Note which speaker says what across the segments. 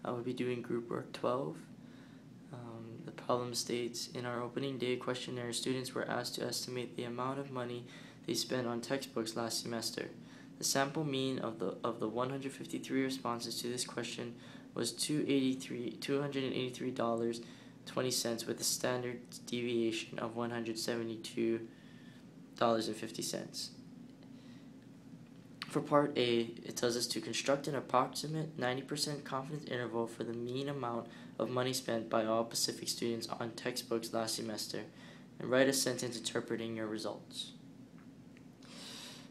Speaker 1: I will be doing group work 12. The problem states, in our opening day questionnaire, students were asked to estimate the amount of money they spent on textbooks last semester. The sample mean of the 153 responses to this question was $283.20 with a standard deviation of $172.50. For part A, it tells us to construct an approximate 90% confidence interval for the mean amount of money spent by all Pacific students on textbooks last semester, and write a sentence interpreting your results.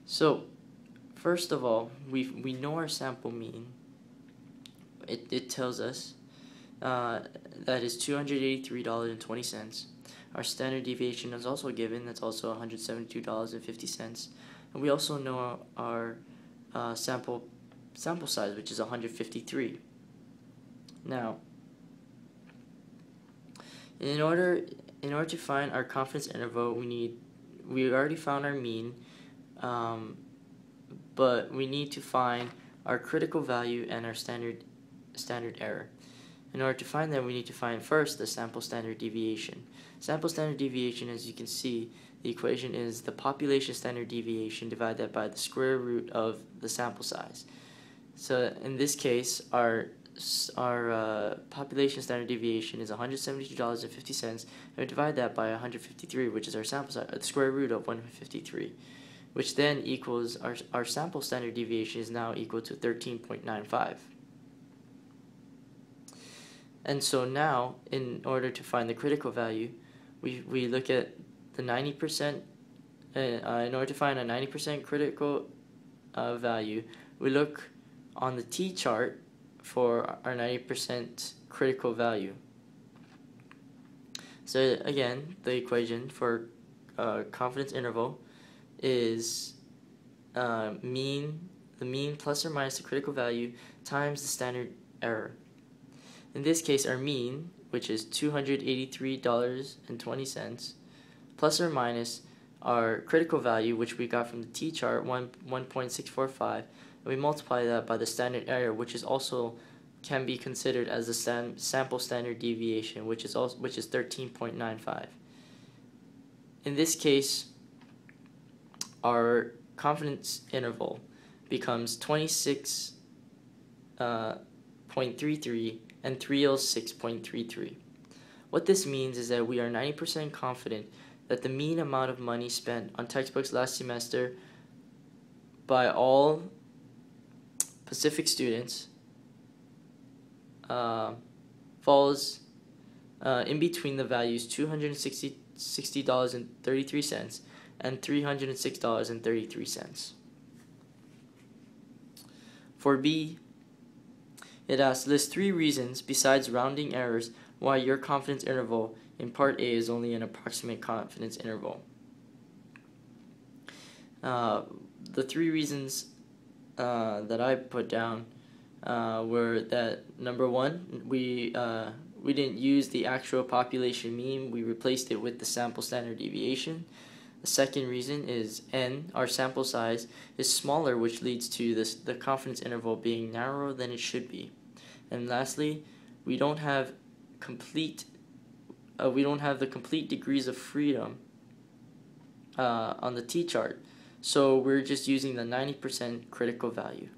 Speaker 1: So, first of all, we know our sample mean. It tells us that is $283.20. Our standard deviation is also given, that's also $172.50. And we also know our sample size, which is 153. Now, in order to find our confidence interval, we already found our mean, but we need to find our critical value and our standard error. In order to find that, we need to find first the sample standard deviation. Sample standard deviation, as you can see, the equation is the population standard deviation divided by the square root of the sample size. So in this case, our population standard deviation is $172.50, and we divide that by 153, which is our sample size, the square root of 153, which then equals our sample standard deviation is now equal to 13.95. And so now, in order to find the critical value, we look at the 90%. In order to find a 90% critical value, we look on the T-chart for our 90% critical value. So again, the equation for confidence interval is the mean plus or minus the critical value times the standard error. In this case, our mean, which is $283.20, plus or minus our critical value, which we got from the T-chart, 1.645, and we multiply that by the standard error, which is also can be considered as the sample standard deviation, which is 13.95. In this case, our confidence interval becomes 26.33 and 306.33. What this means is that we are 90% confident that the mean amount of money spent on textbooks last semester by all Pacific students falls in between the values $260.33 and $306.33. For B, it asks, list 3 reasons, besides rounding errors, why your confidence interval in Part A is only an approximate confidence interval. The 3 reasons that I put down were that, number 1, we didn't use the actual population mean, we replaced it with the sample standard deviation. The second reason is N, our sample size, is smaller, which leads to the confidence interval being narrower than it should be. And lastly, we don't have the complete degrees of freedom on the T-chart, so we're just using the 90% critical value.